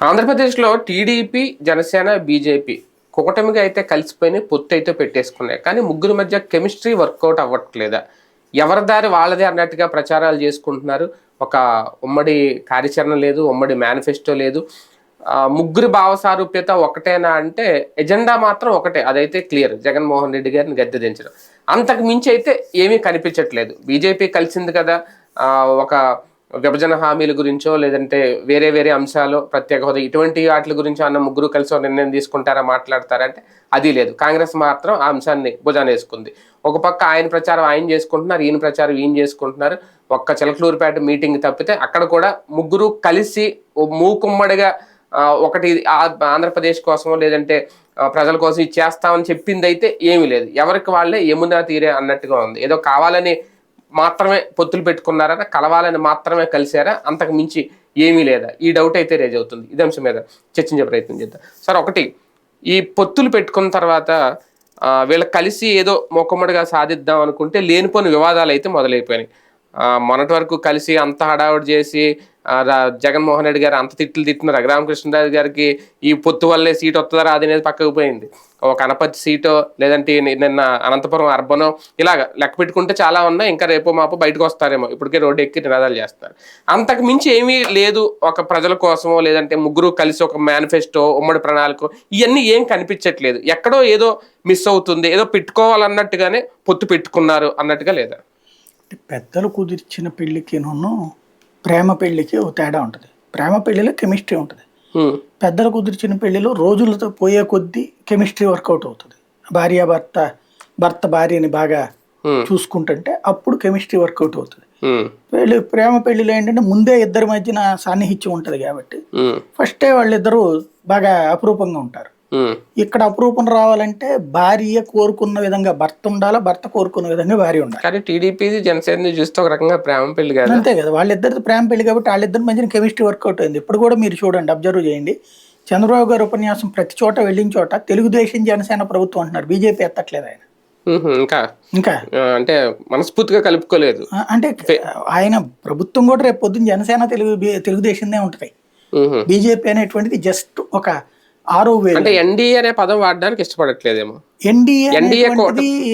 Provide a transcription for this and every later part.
ఆంధ్రప్రదేశ్లో TDP, Janasena, BJP కూటమిగా అయితే కలిసిపోయి పొత్తు అయితే పెట్టేసుకున్నాయి. కానీ ముగ్గురు మధ్య కెమిస్ట్రీ వర్కౌట్ అవ్వట్లేదా? ఎవరి దారి వాళ్ళదే అన్నట్టుగా ప్రచారాలు చేసుకుంటున్నారు. ఒక ఉమ్మడి కార్యాచరణ లేదు, ఉమ్మడి మేనిఫెస్టో లేదు. ముగ్గురు భావ సారూప్యత ఒకటేనా అంటే ఎజెండా మాత్రం ఒకటే, అదైతే క్లియర్. జగన్మోహన్ రెడ్డి గారిని గద్దె దించడం. అంతకు మించి అయితే ఏమీ కనిపించట్లేదు. బీజేపీ కలిసింది కదా, ఒక విభజన హామీల గురించో లేదంటే వేరే వేరే అంశాలు, ప్రత్యేక హోదా ఇటువంటి వాటి గురించో అన్న ముగ్గురు కలిసి ఒక నిర్ణయం తీసుకుంటారా, మాట్లాడతారంటే అది లేదు. కాంగ్రెస్ మాత్రం ఆ అంశాన్ని భుజాన వేసుకుంది. ఒక పక్క ఆయన ప్రచారం ఆయన చేసుకుంటున్నారు, ఈయన ప్రచారం ఈయన చేసుకుంటున్నారు. ఒక్క చిలకలూరుపేట మీటింగ్ తప్పితే అక్కడ కూడా ముగ్గురు కలిసి మూకుమ్మడిగా ఒకటి ఆంధ్రప్రదేశ్ కోసమో లేదంటే ప్రజల కోసం ఇది చేస్తామని చెప్పింది అయితే ఏమీ లేదు. ఎవరికి వాళ్ళే యమునా తీరే అన్నట్టుగా ఉంది. ఏదో కావాలని మాత్రమే పొత్తులు పెట్టుకున్నారా, కలవాలని మాత్రమే కలిసారా, అంతకు మించి ఏమీ లేదా? ఈ డౌట్ అయితే రేజ్ అవుతుంది. ఇదే అంశం మీద చర్చించే ప్రయత్నం చేద్దాం. సార్, ఒకటి, ఈ పొత్తులు పెట్టుకున్న తర్వాత వీళ్ళకి కలిసి ఏదో మొక్కమ్మడిగా సాధిద్దాం అనుకుంటే లేనిపోని వివాదాలు అయితే మొదలైపోయినాయి. మొన్నటి వరకు కలిసి అంత హడావుడి చేసి జగన్మోహన్ రెడ్డి గారు అంత తిట్టిన రఘురామకృష్ణరాజు గారికి ఈ పొత్తు వల్లే సీట్ వస్తుందా రాదు అనేది పక్కకు పోయింది. ఒక అనపర్తి సీటో లేదంటే నిన్న అనంతపురం అర్బనో ఇలాగ లెక్క పెట్టుకుంటే చాలా ఉన్నాయి. ఇంకా రేపో మాపో బయటకు వస్తారేమో, ఇప్పటికే రోడ్డు ఎక్కి నినాదాలు చేస్తారు. అంతకు మించి ఏమీ లేదు. ఒక ప్రజల కోసమో లేదంటే ముగ్గురు కలిసి ఒక మేనిఫెస్టో, ఉమ్మడి ప్రణాళిక, ఇవన్నీ ఏం కనిపించట్లేదు. ఎక్కడో ఏదో మిస్ అవుతుంది. ఏదో పెట్టుకోవాలన్నట్టుగానే పొత్తు పెట్టుకున్నారు అన్నట్టుగా లేదా? పెద్దలు కుదిర్చిన పెళ్లికి ప్రేమ పెళ్లికి ఒక తేడా ఉంటుంది. ప్రేమ పెళ్లిలో కెమిస్ట్రీ ఉంటుంది. పెద్దలు కుదిర్చిన పెళ్లిలో రోజులతో పోయే కొద్దీ కెమిస్ట్రీ వర్కౌట్ అవుతుంది. భర్త భార్యని బాగా చూసుకుంటుంటే అప్పుడు కెమిస్ట్రీ వర్కౌట్ అవుతుంది. ప్రేమ పెళ్లిలో ఏంటంటే ముందే ఇద్దరి మధ్యన సాన్నిహిత్యం ఉంటుంది కాబట్టి ఫస్టే వాళ్ళిద్దరూ బాగా అపురూపంగా ఉంటారు. ఇక్కడ అపురూపం రావాలంటే భార్య కోరుకున్న విధంగా భర్త ఉండాలా, భర్త కోరుకున్న విధంగా భార్య ఉండాలి. కానీ టీడీపీ జనసేన చూస్తే ఒక రకంగా ప్రేమ పెళ్లి కాదు, అంతే కదా. వాళ్ళిద్దరిది ప్రేమ పెళ్లి కాబట్టి వాళ్ళిద్దరి మధ్యన కెమిస్ట్రీ వర్కౌట్ అయింది. ఇప్పుడు కూడా మీరు చూడండి, అబ్జర్వ్ చేయండి. చంద్రబాబు గారి ఉపన్యాసం ప్రతి చోట వెళ్ళిన చోట తెలుగుదేశం జనసేన ప్రభుత్వం అంటున్నారు. బీజేపీ ఎత్తట్లేదు ఆయన. ఇంకా అంటే మనస్ఫూర్తిగా కలుపుకోలేదు. అంటే ఆయన ప్రభుత్వం కూడా రేపు పొద్దున్న జనసేన తెలుగుదేశందే ఉంటది. బీజేపీ అనేటువంటిది జస్ట్ ఒక ఆరో వేలు. అంటే ఎన్డీఏ అనే పదం వాడడానికి ఇష్టపడట్లేదేమో. ఎన్డీఏ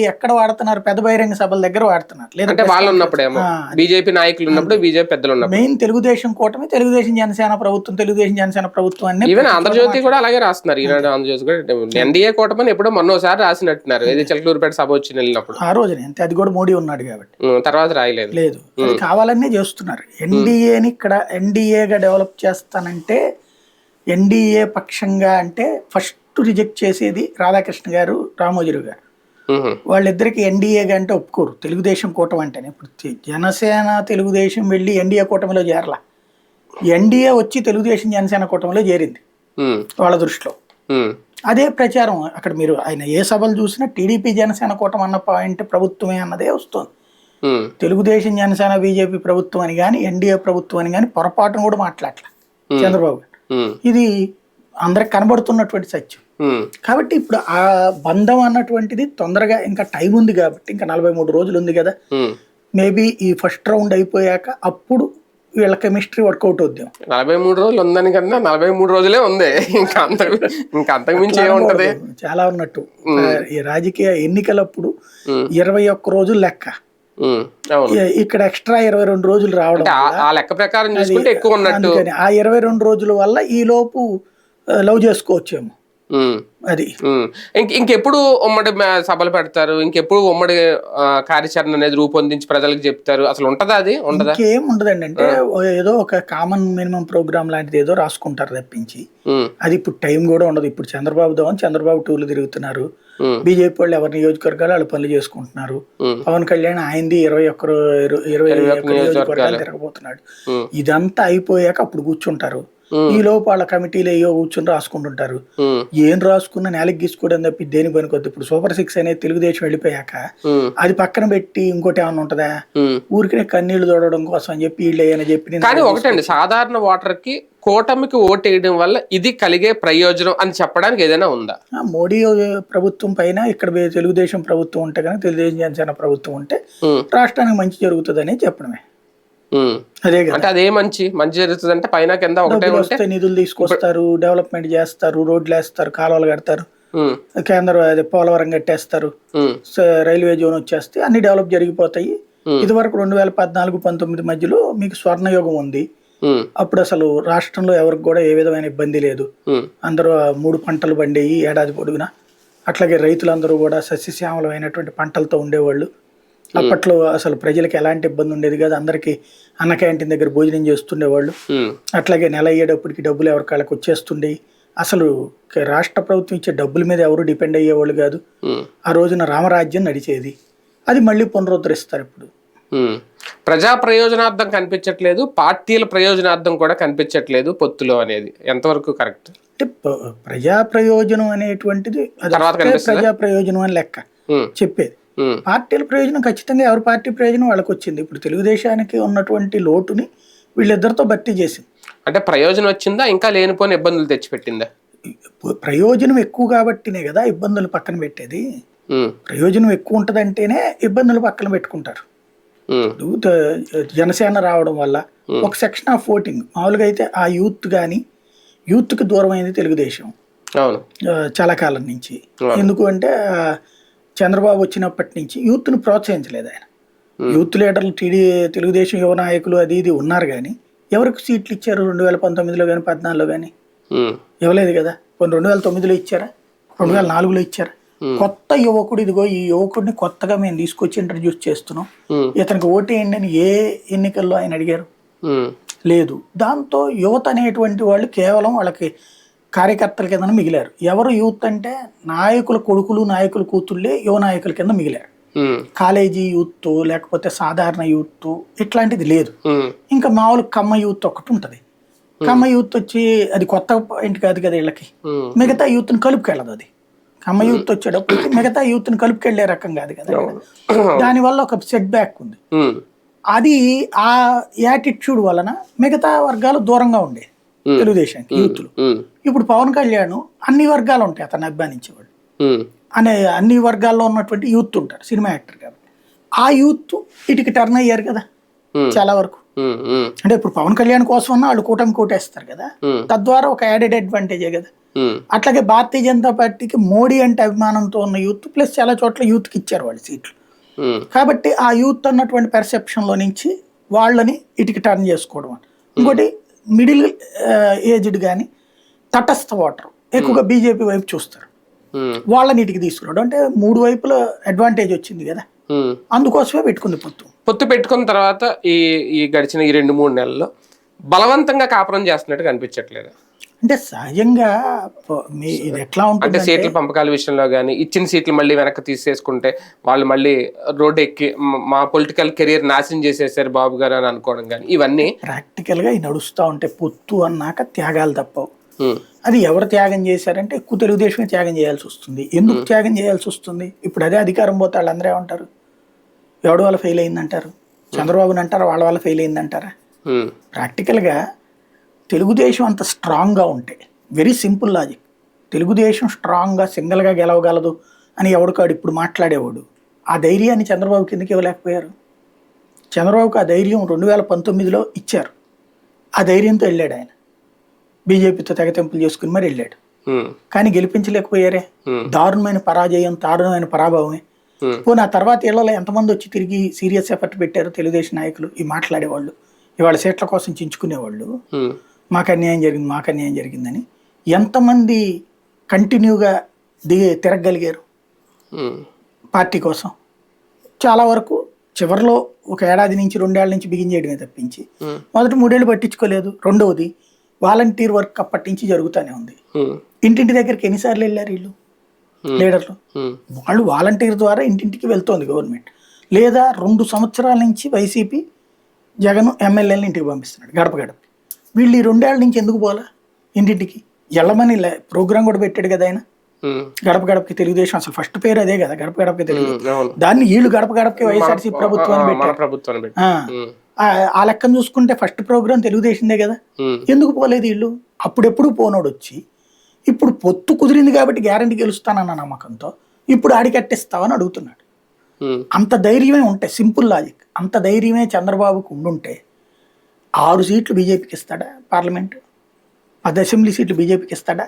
ఎక్కడ వాడుతున్నారు? పెద్ద బహిరంగ సభల దగ్గర వాడుతున్నారు. లేదంటే వాళ్ళు ఉన్నప్పుడేమో, బీజేపీ నాయకులు ఉన్నప్పుడు, బీజేపీ పెద్దలు ఉన్నప్పుడు. మెయిన్ తెలుగుదేశం కూటమి, తెలుగుదేశం జనసేన ప్రభుత్వం అన్ని. ఈవెన్ ఆంధ్రజ్యోతి కూడా అలాగే రాస్తున్నారు. ఈనాడు ఆంధ్రజ్యోతి కూడా ఎన్డీఏ కూటమి ఎప్పుడో మొన్నోసారి రాసినట్టున్నారు. ఇది చిలకలూరుపేట సభ వచ్చి వెళ్ళినప్పుడు ఆ రోజునే. అంతే, అది కూడా మోడీ ఉన్నాడు కాబట్టి. తర్వాత రాయలేదు. లేదు, కావాలనే చేస్తున్నారు. ఎన్డీఏని ఇక్కడ ఎన్డీఏగా డెవలప్ చేస్తానంటే, ఎన్డీఏ పక్షంగా అంటే ఫస్ట్ రిజెక్ట్ చేసేది రాధాకృష్ణ గారు, రామోజీరావు గారు. వాళ్ళిద్దరికి ఎన్డీఏగా అంటే ఒప్పుకోరు, తెలుగుదేశం కూటమి అంటేనే. ఇప్పుడు జనసేన తెలుగుదేశం వెళ్ళి ఎన్డీఏ కూటమిలో చేరలా, ఎన్డీఏ వచ్చి తెలుగుదేశం జనసేన కూటమిలో చేరింది వాళ్ళ దృష్టిలో. అదే ప్రచారం అక్కడ మీరు ఆయన ఏ సభలు చూసినా టీడీపీ జనసేన కూటమి అన్న పాయింట్ ప్రభుత్వమే అన్నదే వస్తుంది. తెలుగుదేశం జనసేన బీజేపీ ప్రభుత్వం అని కానీ ఎన్డీఏ ప్రభుత్వం అని కానీ పొరపాటును కూడా మాట్లాడలే చంద్రబాబు గారు. ఇది అందరికి కనబడుతున్నటువంటి సత్యం. కాబట్టి ఇప్పుడు ఆ బంధం అన్నటువంటిది తొందరగా, ఇంకా టైం ఉంది కాబట్టి, ఇంకా 43 రోజులు ఉంది కదా, మేబీ ఈ ఫస్ట్ రౌండ్ అయిపోయాక అప్పుడు వీళ్ళ కెమిస్ట్రీ వర్కౌట్ అవుద్దాం. 43 రోజులు ఉందని కన్నా 43 రోజులే ఉంది. ఇంకా అంతకు మించి ఏముంటది? చాలా ఉన్నట్టు. ఈ రాజకీయ ఎన్నికలప్పుడు 21 రోజులు లెక్క, ఇక్కడ ఎక్స్ట్రా 22 రోజులు రావడం, ఆ లెక్క ప్రకారం చూసుకుంటే ఎక్కువ ఉన్నట్టు. ఆ 22 రోజుల వల్ల ఈ లోపు లవ్ చేసుకోవచ్చేమో. అది ఇంకెప్పుడు ఉమ్మడి సభలు పెడతారు? ఇంకెప్పుడు ఉమ్మడి కార్యాచరణ అనేది రూపొందించి ప్రజలకు చెప్తారు? అసలు ఉంటదా? అది ఉండదా? ఇంకేం ఉండదండి. అంటే ఏదో ఒక కామన్ మినిమం ప్రోగ్రామ్ లాంటిది ఏదో రాసుకుంటారు తప్పించి, అది ఇప్పుడు టైం కూడా ఉండదు. ఇప్పుడు చంద్రబాబు టూర్లు తిరుగుతున్నారు. బీజేపీ వాళ్ళు ఎవరి నియోజకవర్గాలు వాళ్ళు పనులు చేసుకుంటున్నారు. పవన్ కళ్యాణ్ ఆయనది 21 నియోజకవర్గాలు తిరగబోతున్నాడు. ఇదంతా అయిపోయాక అప్పుడు కూర్చుంటారు. ఈ లోపు వాళ్ళ కమిటీలు అయ్యో కూర్చొని రాసుకుంటుంటారు. ఏం రాసుకున్నా నేలకి గీసుకోవడం తప్పి దేని పనికొద్దు. ఇప్పుడు సూపర్ 6 అనేది తెలుగుదేశం వెళ్ళిపోయాక అది పక్కన పెట్టి ఇంకోటి ఏమైనా ఉంటదా? ఊరికే కన్నీళ్లు తోడడం కోసం అని చెప్పి వీళ్ళు అని చెప్పి. కానీ ఒకటండి, సాధారణ ఓటర్ కి కూటమికి ఓటు వేయడం వల్ల ఇది కలిగే ప్రయోజనం అని చెప్పడానికి ఏదైనా ఉందా? మోడీ ప్రభుత్వం పైన ఇక్కడ తెలుగుదేశం ప్రభుత్వం ఉంటే కానీ, తెలుగుదేశం జనసేన ప్రభుత్వం ఉంటే రాష్ట్రానికి మంచి జరుగుతుంది అని చెప్పడమే. అదే కదా. అంటే అదే మంచి జరుగుతుంది అంటే పైన కింద ఒకటే డబ్బులు ఉంటే వస్తే నిధులు తీసుకొస్తారు, డెవలప్మెంట్ చేస్తారు, రోడ్లు వేస్తారు, కాలువలు కడతారు, ఉమ్, కేంద్రం అదే పోలవరం కట్టేస్తారు, ఉమ్, రైల్వే జోన్ వచ్చేస్తే అన్ని డెవలప్ జరిగిపోతాయి. ఉమ్, ఇది వరకు 2014-19 మధ్యలో మీకు స్వర్ణయుగం ఉంది. ఉమ్, అప్పుడు అసలు రాష్ట్రంలో ఎవరికి కూడా ఏ విధమైన ఇబ్బంది లేదు. ఉమ్, అందరూ 3 పంటలు పండేయి ఏడాది పొడుగునా. అట్లాగే రైతులందరూ కూడా సస్యశ్యామలమైనటువంటి పంటలతో ఉండేవాళ్ళు. అప్పట్లో అసలు ప్రజలకు ఎలాంటి ఇబ్బంది ఉండేది కాదు. అందరికీ అన్న క్యాంటీన్ దగ్గర భోజనం చేస్తుండేవాళ్ళు. ఉమ్, అట్లాగే నెల అయ్యేటప్పటికి డబ్బులు ఎవరి కాళ్ళకి వచ్చేస్తుండేవి. అసలు రాష్ట్ర ప్రభుత్వం ఇచ్చే డబ్బుల మీద ఎవరు డిపెండ్ అయ్యేవాళ్ళు కాదు. ఉమ్, ఆ రోజున రామరాజ్యం నడిచేది. అది మళ్ళీ పునరుద్ధరిస్తారు ఇప్పుడు. ఉమ్. ప్రజా ప్రయోజనార్థం కనిపించట్లేదు, పార్టీల ప్రయోజనార్థం కూడా కనిపించట్లేదు పొత్తులో అనేది ఎంతవరకు కరెక్ట్? అంటే ప్రజా ప్రయోజనం అనేటువంటిది అది తర్వాత వస్తే కనిపిస్తుందా? ప్రజా ప్రయోజనం అని లెక్క ఉమ్, చెప్పేది. ఉమ్, పార్టీల ప్రయోజనం ఖచ్చితంగా ఎవరి పార్టీ ప్రయోజనం వాళ్ళకి వచ్చింది. ఇప్పుడు తెలుగుదేశానికి ఉన్నటువంటి లోటుని వీళ్ళిద్దరితో భర్తీ చేసింది. అంటే ప్రయోజనం వచ్చిందా, ఇంకా లేనిపోని ఇబ్బందులు తెచ్చిపెట్టిందా? ప్రయోజనం ఎక్కువ కాబట్టినే కదా ఇబ్బందులు పక్కన పెట్టేది. ఉమ్, ప్రయోజనం ఎక్కువ ఉంటదంటేనే ఇబ్బందులు పక్కన పెట్టుకుంటారు. ఉమ్, ఇప్పుడు జనసేన రావడం వల్ల ఒక సెక్షన్ ఆఫ్ ఓటింగ్ మామూలుగా అయితే ఆ యూత్ కానీ యూత్కి దూరం అయింది తెలుగుదేశం అవును, చాలా కాలం నుంచి. అవును. ఎందుకు అంటే చంద్రబాబు వచ్చినప్పటి నుంచి యూత్ను ప్రోత్సహించలేదు ఆయన. యూత్ లీడర్లు తెలుగుదేశం యువ నాయకులు అది ఇది ఉన్నారు కానీ ఎవరికి సీట్లు ఇచ్చారు 2019లో కానీ 14లో కానీ? ఉమ్, ఇవ్వలేదు కదా. కొన్ని 2009లో ఇచ్చారా, 2004లో ఇచ్చారా? కొత్త యువకుడు, ఇదిగో ఈ యువకుడిని కొత్తగా మేము తీసుకొచ్చి ఇంట్రడ్యూస్ చేస్తున్నాం, ఉమ్, ఇతనికి ఓటేయండి అని ఏ ఎన్నికల్లో ఆయన అడిగారు? ఉమ్, లేదు. దాంతో యువత అనేటువంటి వాళ్ళు కేవలం వాళ్ళకి కార్యకర్తల కింద మిగిలారు. ఎవరు యూత్ అంటే నాయకుల కొడుకులు నాయకుల కూతుళ్ళే యువ నాయకుల కింద మిగిలారు. ఉమ్, కాలేజీ యూత్ లేకపోతే సాధారణ యూత్ ఇట్లాంటిది లేదు. ఉమ్, ఇంకా మామూలు కమ్మ యూత్ ఒకటి ఉంటుంది. కమ్మ యూత్ వచ్చి అది కొత్త ఇంటి కాదు కదా వీళ్ళకి. ఉమ్, మిగతా యూత్ని కలుపుకెళ్ళదు అది. కమ్మ యూత్ వచ్చేటప్పటికి మిగతా యూత్ని కలుపుకెళ్లే రకం కాదు కదా. దానివల్ల ఒక సెట్ బ్యాక్ ఉంది. ఉమ్, అది ఆ యాటిట్యూడ్ వలన మిగతా వర్గాలు దూరంగా ఉండే తెలుగుదేశానికి యూత్లు. ఉమ్, ఇప్పుడు పవన్ కళ్యాణ్ అన్ని వర్గాలు ఉంటాయి అతన్ని అభిమానించేవాళ్ళు ఉమ్, అనే అన్ని వర్గాల్లో ఉన్నటువంటి యూత్ ఉంటారు, సినిమా యాక్టర్ కాబట్టి. ఆ యూత్ ఇటుకి టర్న్ అయ్యారు కదా చాలా వరకు. ఉమ్, ఉమ్, అంటే ఇప్పుడు పవన్ కళ్యాణ్ కోసం అన్న వాళ్ళు కూటమి కోటేస్తారు కదా, ఉమ్, తద్వారా ఒక యాడెడ్ అడ్వాంటేజే కదా. ఉమ్, అట్లాగే భారతీయ జనతా పార్టీకి మోడీ అంటే అభిమానంతో ఉన్న యూత్ ప్లస్ చాలా చోట్ల యూత్కి ఇచ్చారు వాళ్ళు సీట్లు. ఉమ్, కాబట్టి ఆ యూత్ అన్నటువంటి పెర్సెప్షన్లో నుంచి వాళ్ళని ఇటుకి టర్న్ చేసుకోవడం. ఇంకోటి మిడిల్ ఏజ్డ్ కానీ తటస్థ ఓటర్ ఎక్కువగా బీజేపీ వైపు చూస్తారు, ఉమ్, వాళ్ళని ఇటుకి తీసుకురావడం. అంటే 3 వైపుల అడ్వాంటేజ్ వచ్చింది కదా, ఉమ్. అందుకోసమే పెట్టుకుంది పొత్తు పెట్టుకున్న తర్వాత ఈ ఈ గడిచిన ఈ 2-3 నెలల్లో బలవంతంగా కాపురం చేస్తున్నట్టు కనిపించట్లేదు. అంటే సహజంగా ఇది ఎట్లా అంటే ఉంటుంది సీట్ల పంపకాల విషయంలో కానీ ఇచ్చిన సీట్లు మళ్ళీ వెనక్కి తీసేసుకుంటే వాళ్ళు మళ్ళీ రోడ్డు ఎక్కి మా పొలిటికల్ కెరీర్ నాశనం చేసేసారు బాబు గారు అని అనుకోవడం కానీ ఇవన్నీ ప్రాక్టికల్గా నడుస్తూ ఉంటే పొత్తు అన్నాక త్యాగాలు తప్పవు. ఉమ్, అది ఎవరు త్యాగం చేశారంటే ఎక్కువ తెలుగుదేశమే త్యాగం చేయాల్సి వస్తుంది. ఎందుకు త్యాగం చేయాల్సి వస్తుంది? ఇప్పుడు అదే అధికారం పోతే వాళ్ళందరూ ఏమంటారు? ఎవడి వల్ల ఫెయిల్ అయిందంటారు? చంద్రబాబుని అంటారా? వాళ్ళ వల్ల ఫెయిల్ అయిందంటారా? ఉమ్, ప్రాక్టికల్గా తెలుగుదేశం అంత స్ట్రాంగ్గా ఉంటే, వెరీ సింపుల్ లాజిక్, తెలుగుదేశం స్ట్రాంగ్గా సింగిల్గా గెలవగలదు అని ఎవడికాడు ఇప్పుడు మాట్లాడేవాడు. ఆ ధైర్యాన్ని చంద్రబాబు కిందకి ఇవ్వలేకపోయారు. చంద్రబాబుకి ఆ ధైర్యం 2019లో ఇచ్చారు. ఆ ధైర్యంతో వెళ్ళాడు ఆయన, బీజేపీతో తెగతెంపులు చేసుకుని మరి వెళ్ళాడు. ఉమ్, కానీ గెలిపించలేకపోయారే. దారుణమైన పరాజయం, దారుణమైన పరాభవమే. ఉమ్, పోనీ ఆ తర్వాత ఇళ్లలో ఎంతమంది వచ్చి తిరిగి సీరియస్ ఎఫర్ట్ పెట్టారు తెలుగుదేశం నాయకులు, ఈ మాట్లాడేవాళ్ళు, ఇవాళ సీట్ల కోసం చించుకునేవాళ్ళు, ఉమ్, మాకు అన్యాయం జరిగింది మాకు అన్యాయం జరిగిందని ఎంతమంది కంటిన్యూగా తిరగగలిగారు ఉమ్, పార్టీ కోసం? చాలా వరకు చివరిలో ఒక ఏడాది నుంచి 2 ఏళ్ల నుంచి బిగించేయడమే తప్పించి మొదటి 3 ఏళ్ళు పట్టించుకోలేదు. రెండవది వాలంటీర్ వర్క్ అప్పటి నుంచి జరుగుతూనే ఉంది. ఉమ్, ఇంటింటి దగ్గరికి ఎన్నిసార్లు వెళ్ళారు వీళ్ళు లీడర్లు? వాళ్ళు వాలంటీర్ ద్వారా ఇంటింటికి వెళ్తోంది గవర్నమెంట్. లేదా 2 సంవత్సరాల నుంచి వైసీపీ జగన్ ఎమ్మెల్యేలను ఇంటికి పంపిస్తున్నాడు గడప గడప. వీళ్ళు ఈ 2 ఏళ్ల నుంచి ఎందుకు పోలా ఇంటింటికి? ఎల్లమని ప్రోగ్రామ్ కూడా పెట్టాడు కదా ఆయన, గడప గడపకి తెలుగుదేశం. అసలు ఫస్ట్ పేరు అదే కదా, గడప గడపకి తెలుగుదేశం. దాన్ని వీళ్ళు గడప గడపకి వైఎస్ఆర్సీ ప్రభుత్వాన్ని పెట్టారు. ఆ లెక్కను చూసుకుంటే ఫస్ట్ ప్రోగ్రామ్ తెలుగుదేశందే కదా. ఎందుకు పోలేదు వీళ్ళు? అప్పుడెప్పుడు పోనోడు వచ్చి ఇప్పుడు పొత్తు కుదిరింది కాబట్టి గ్యారంటీ గెలుస్తానన్న నమ్మకంతో ఇప్పుడు ఆడికట్టిస్తావని అడుగుతున్నాడు. అంత ధైర్యమే ఉంటే, సింపుల్ లాజిక్, అంత ధైర్యమే చంద్రబాబుకు ఉండుంటే 6 సీట్లు బీజేపీకి ఇస్తాడా పార్లమెంట్? 10 అసెంబ్లీ సీట్లు బీజేపీకి ఇస్తాడా?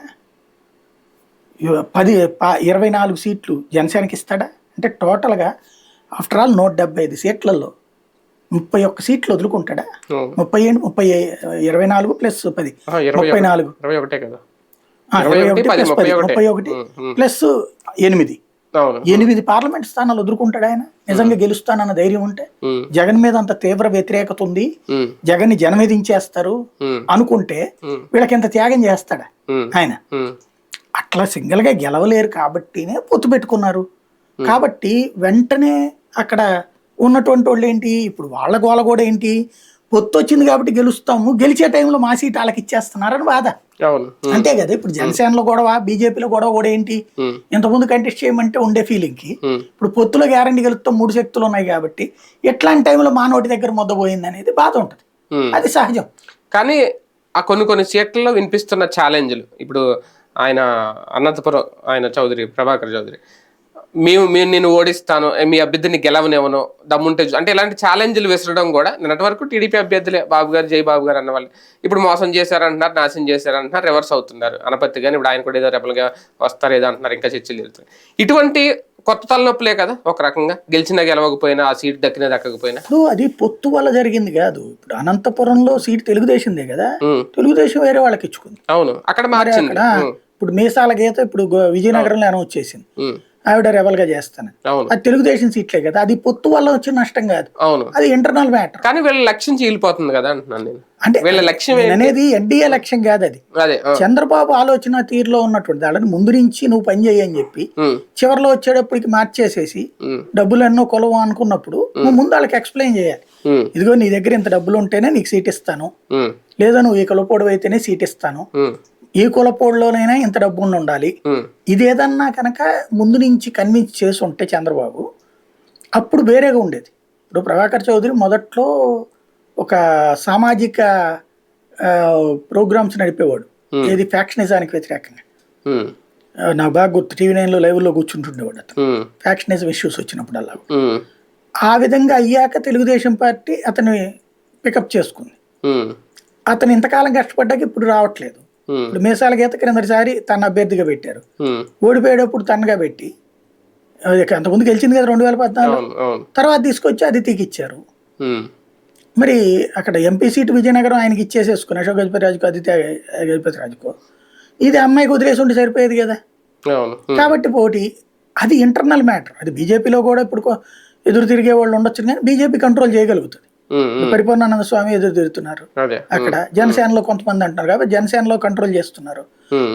24 సీట్లు జనసేనకి ఇస్తాడా? అంటే టోటల్గా ఆఫ్టర్ ఆల్ 175 సీట్లలో 31 సీట్లు వదులుకుంటాడా? 24 ప్లస్ 10 34 31 ప్లస్ 8 పార్లమెంట్ స్థానాలు వదులుకుంటాడు ఆయన నిజంగా గెలుస్తానన్న ధైర్యం ఉంటే. జగన్ మీద అంత తీవ్ర వ్యతిరేకత ఉంది, జగన్ ని జనమేదించేస్తారు అనుకుంటే వీళ్ళకి ఎంత త్యాగం చేస్తాడా ఆయన? అట్లా సింగిల్ గా గెలవలేరు కాబట్టినే పొత్తు పెట్టుకున్నారు. కాబట్టి వెంటనే అక్కడ ఉన్నటువంటి వాళ్ళు ఏంటి, ఇప్పుడు వాళ్ళ గోల కూడా ఏంటి, పొత్తు వచ్చింది కాబట్టి గెలుస్తాము, గెలిచే టైంలో మా సీట్ వాళ్ళకి ఇచ్చేస్తున్నారని బాధ. అంతే కదా. ఇప్పుడు జనసేనలో గొడవ, బీజేపీలో గొడవ కూడా ఏంటి, ఇంతకుముందు కంటెస్ట్ చేయమంటే ఉండే ఫీలింగ్ కి ఇప్పుడు పొత్తులో గ్యారంటీ గెలుస్తాం 3 శక్తులు ఉన్నాయి కాబట్టి ఎట్లాంటి టైంలో మా నోటి దగ్గర మొద్దపోయింది అనేది బాధ ఉంటుంది. అది సహజం. కానీ ఆ కొన్ని సీట్లలో వినిపిస్తున్న ఛాలెంజ్లు, ఇప్పుడు ఆయన అనంతపురం ఆయన ప్రభాకర్ చౌదరి మేము నేను ఓడిస్తాను, మీ అభ్యర్థిని గెలవనివ్వను, దమ్ముంటే అంటే ఇలాంటి ఛాలెంజ్లు విసరడం కూడా నిన్నటి వరకు టీడీపీ అభ్యర్థులే బాబు గారు, జై బాబు గారు అన్న వాళ్ళు ఇప్పుడు మోసం చేశారంటున్నారు, నాశనం చేశారంటున్నారు, రివర్స్ అవుతున్నారు. అనపత్తి కానీ ఇప్పుడు ఆయన కూడా ఏదో రెపలుగా వస్తారు ఏదో అంటున్నారు, ఇంకా చర్చలు జరుగుతాయి. ఇటువంటి కొత్త తలనొప్పులే కదా ఒక రకంగా, గెలిచినా గెలవకపోయినా ఆ సీట్ దక్కినా దక్కకపోయినా. అది పొత్తు వల్ల జరిగింది కాదు. ఇప్పుడు అనంతపురంలో సీట్ తెలుగుదేశందే కదా, తెలుగుదేశం వేరే వాళ్ళకి ఇచ్చుకుంది. అవును, అక్కడ మార్చింది. ఇప్పుడు మీసాల గీత ఇప్పుడు విజయనగరంలో అనౌన్స్ చేసింది, ఆవిడ రెబల్ గా చేస్తాను. అది తెలుగుదేశం సీట్లే కదా, అది పొత్తు వల్ల వచ్చిన నష్టం కాదు, అది ఇంటర్నల్ మ్యాటర్. కానీ వీళ్ళ లక్ష్యం చీలిపోతుంది కదా అంటున్నాను నేను. అంటే వీళ్ళ లక్ష్యం అనేది ఎన్డీఏ లక్ష్యం కాదు, అది చంద్రబాబు ఆలోచన తీరులో ఉన్నటువంటి వాళ్ళని ముందు నుంచి నువ్వు పని చేయని చెప్పి చివరిలో వచ్చేటప్పటికి మార్చేసేసి డబ్బులు ఎన్నో కొలవు అనుకున్నప్పుడు నువ్వు ముందు వాళ్ళకి ఎక్స్ప్లెయిన్ చేయాలి. ఇదిగో నీ దగ్గర ఇంత డబ్బులు ఉంటేనే నీకు సీట్ ఇస్తాను, లేదా నువ్వు ఈ కులపోడు అయితేనే సీట్ ఇస్తాను, ఈ కులపోడులోనైనా ఇంత డబ్బు ఉండాలి. ఇదేదన్నా కనుక ముందు నుంచి కన్విన్స్ చేసి ఉంటే చంద్రబాబు అప్పుడు వేరేగా ఉండేది. ఇప్పుడు ప్రభాకర్ చౌదరి మొదట్లో ఒక సామాజిక ప్రోగ్రామ్స్ నడిపేవాడు, ఏది ఫ్యాక్షనిజానికి వ్యతిరేకంగా. నాకు బాగా గుర్తు, TV9లో లైవ్లో కూర్చుంటుండేవాడు అతను, ఫ్యాక్షనిజం ఇష్యూస్ వచ్చినప్పుడు అలా. ఆ విధంగా అయ్యాక తెలుగుదేశం పార్టీ అతన్ని పికప్ చేసుకుంది. అతను ఇంతకాలం కష్టపడ్డాక ఇప్పుడు రావట్లేదు. ఇప్పుడు మీసాల గీత క్రిందటిసారి తన అభ్యర్థిగా పెట్టారు, ఓడిపోయేటప్పుడు తనగా పెట్టి అంతకుముందు గెలిచింది కదా 2014, తర్వాత తీసుకొచ్చి అదితికి ఇచ్చారు. మరి అక్కడ ఎంపీ సీటు విజయనగరం ఆయనకి ఇచ్చేసేసుకుని అశోక్ గజపతి రాజుకు, అదితి గజపతి రాజుకు, ఇది అమ్మాయికి వదిలేసి ఉంటే సరిపోయేది కదా. కాబట్టి పోటీ అది ఇంటర్నల్ మ్యాటర్. అది బీజేపీలో కూడా ఇప్పుడు ఎదురు తిరిగే వాళ్ళు ఉండొచ్చు, కానీ బీజేపీ కంట్రోల్ చేయగలుగుతుంది. పరిపూర్ణానంద స్వామి ఎదురు తిరుగుతున్నారు అక్కడ, జనసేనలో కొంతమంది అంటున్నారు కాబట్టి జనసేనలో కంట్రోల్ చేస్తున్నారు,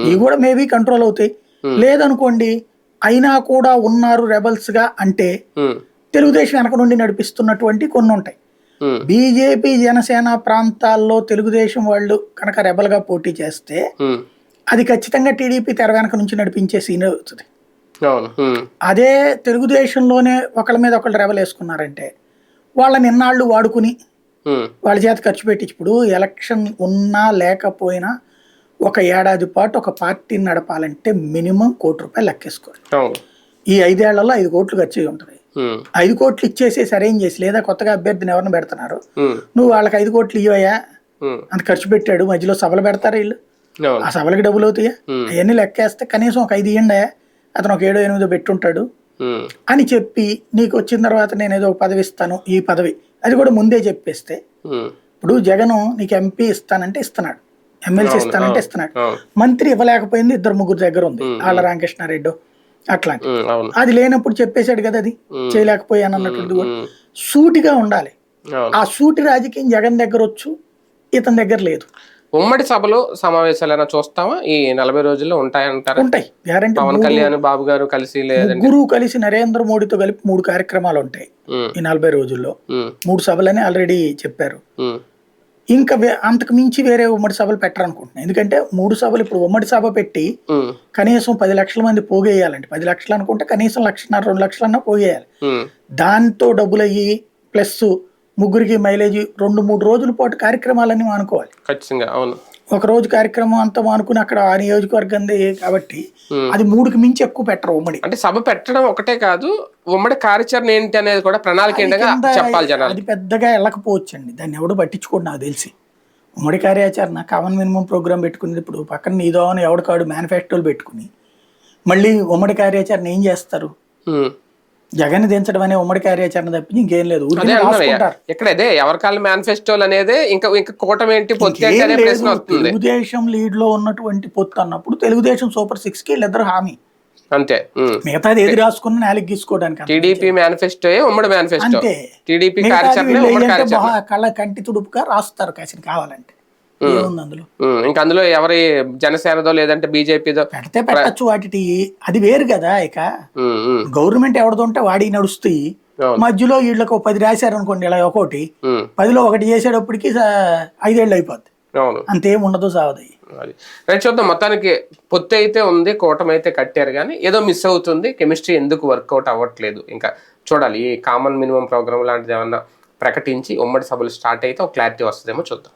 ఇవి కూడా మేబీ కంట్రోల్ అవుతాయి. లేదనుకోండి అయినా కూడా ఉన్నారు రెబల్స్ గా అంటే తెలుగుదేశం వెనక నుండి నడిపిస్తున్నటువంటి కొన్ని ఉంటాయి. బీజేపీ జనసేన ప్రాంతాల్లో తెలుగుదేశం వాళ్ళు కనుక రెబల్ గా పోటీ చేస్తే అది ఖచ్చితంగా టీడీపీ తెర వెనక నుంచి నడిపించే సీన్ అవుతుంది. అదే తెలుగుదేశంలోనే ఒకళ్ళ మీద ఒకళ్ళు రెబల్ వేసుకున్నారంటే వాళ్ళని ఎన్నాళ్ళు వాడుకుని వాళ్ళ చేత ఖర్చు పెట్టి, ఇప్పుడు ఎలక్షన్ ఉన్నా లేకపోయినా 1 ఏడాది పాటు ఒక పార్టీని నడపాలంటే మినిమం ₹1 కోటి లెక్కేసుకోవాలి. ఈ 5 ఏళ్లలో 5 కోట్లు ఖర్చు ఉంటుంది. 5 కోట్లు ఇచ్చేసి అరేంజ్ చేసి, లేదా కొత్తగా అభ్యర్థిని ఎవరిని పెడుతున్నారు నువ్వు వాళ్ళకి 5 కోట్లు ఇవ్వయా, అంత ఖర్చు పెట్టాడు, మధ్యలో సభలు పెడతారు వీళ్ళు, ఆ సభలకి డబ్బులు అవుతాయా, అవన్నీ లెక్కేస్తే కనీసం ఒక 5 ఇవ్వండి, అతను ఒక 7-8 పెట్టుంటాడు అని చెప్పి నీకు వచ్చిన తర్వాత నేను ఏదో పదవి ఇస్తాను, ఈ పదవి అది కూడా ముందే చెప్పేస్తే. ఇప్పుడు జగన్ నీకు ఎంపీ ఇస్తానంటే ఇస్తున్నాడు, ఎమ్మెల్సీ ఇస్తానంటే ఇస్తున్నాడు, మంత్రి ఇవ్వలేకపోయింది 2-3 దగ్గర ఉంది, ఆళ్ళ రామకృష్ణారెడ్డి అట్లాంటి. అది లేనప్పుడు చెప్పేశాడు కదా, అది చేయలేకపోయాను అన్నట్టు కూడా సూటిగా ఉండాలి. ఆ సూటి రాజకీయం జగన్ దగ్గర వచ్చు, ఇతని దగ్గర లేదు. ఉమ్మడి సభలో సమావేశాలు చూస్తామా ఈ 40 రోజుల్లో ఉంటాయంటారా? ఉంటాయి గ్యారెంటీ. పవన్ కళ్యాణ్ బాబు గారు కలిసి, ముగ్గురు కలిసి నరేంద్ర మోడీతో కలిపి 3 కార్యక్రమాలు ఉంటాయి ఈ 40 రోజుల్లో. 3 సభలని ఆల్రెడీ చెప్పారు. ఇంకా అంతకు మించి వేరే ఉమ్మడి సభలు పెట్టారనుకుంటున్నాను. ఎందుకంటే 3 సభలు ఇప్పుడు ఉమ్మడి సభ పెట్టి కనీసం 10 లక్షల మంది పోగేయాలంటే, 10 లక్షలు అనుకుంటే కనీసం 1,50,000-2 లక్షలన్నా పోగేయాలి. దాంతో డబ్బులు అయ్యి ప్లస్ ముగ్గురికి మైలేజ్ 2-3 రోజుల పాటు కార్యక్రమాలన్నీ మానుకోవాలి ఖచ్చితంగా. అవును, ఒక రోజు కార్యక్రమం అంతా మానుకుని అక్కడ ఆ నియోజకవర్గం కాబట్టి అది 3కి మించి ఎక్కువ పెట్టరు ఉమ్మడి. అంటే సభ పెట్టడం ఒకటే కాదు, ఉమ్మడి కార్యాచరణ ఏంటి అనేది కూడా ప్రణాళిక చెప్పాలి జనాలు. అది పెద్దగా వెళ్ళకపోవచ్చు అండి, దాన్ని ఎవడు పట్టించుకోండి నాకు తెలిసి. ఉమ్మడి కార్యాచరణ కామన్ మినిమం ప్రోగ్రామ్ పెట్టుకుని ఇప్పుడు పక్కన నీదో అని ఎవడికాడు మేనిఫెస్టోలు పెట్టుకుని మళ్ళీ ఉమ్మడి కార్యాచరణ ఏం చేస్తారు? ఉమ్. జగన్ దించడం అనే ఉమ్మడి కార్యాచరణ తప్పించి ఇంకేం లేదు. అదే ఊరికే అంటున్నారు రాసుకుంటారు. ఇక్కడ అదే ఎవరికాల మేనిఫెస్టోలు అనేది ఇంకా ఇంకా కూటమి ఏంటి పొత్తు ఏంటి అనే ఇంకేం ప్రశ్న లేదు. వస్తుంది. తెలుగుదేశం లీడ్ లో ఉన్నటువంటి పొత్తు అన్నప్పుడు తెలుగుదేశం సూపర్ 6 కి వీళ్ళిద్దరు హామీ. అంతే. మిగతాది ఏది రాసుకున్నా నేలకి గీసుకోవడానికి అంత టీడీపీ మేనిఫెస్టో ఉమ్మడి మేనిఫెస్టో, అంతే. టీడీపీ మిగతాది కార్యాచరణ వీళ్ళు ఉమ్మడి ఏంటంటే కార్యాచరణ. కళ్ళ కంటి తుడుపుగా రాస్తారు కాసిన కావాలంటే. ఏముంది అందులో? ఇంకా అందులో ఎవరి జనసేనదో లేదంటే బీజేపీదో పెడితే పెట్టచ్చు వాటి. అది వేరు కదా. ఇక గవర్నమెంట్ ఎవరిదో ఉంటే వాడి నడుస్తాయి. మధ్యలో వీళ్ళకి 10 రాశారు అనుకోండి, ఇలా ఒకటి 10లో ఒకటి చేసేటప్పటికి 5 ఏళ్ళు అయిపోద్ది. అవును, అంతేం ఉండదు సావది. అది రైట్. చూద్దాం. మొత్తానికి పొత్తు అయితే ఉంది, కూటమి అయితే కట్టారు, కానీ ఏదో మిస్ అవుతుంది. కెమిస్ట్రీ ఎందుకు వర్కౌట్ అవ్వట్లేదు ఇంకా చూడాలి. ఈ కామన్ మినిమం ప్రోగ్రామ్ లాంటిది ఏమన్నా ప్రకటించి ఉమ్మడి సభలు స్టార్ట్ అయితే ఒక క్లారిటీ వస్తుందేమో చూద్దాం.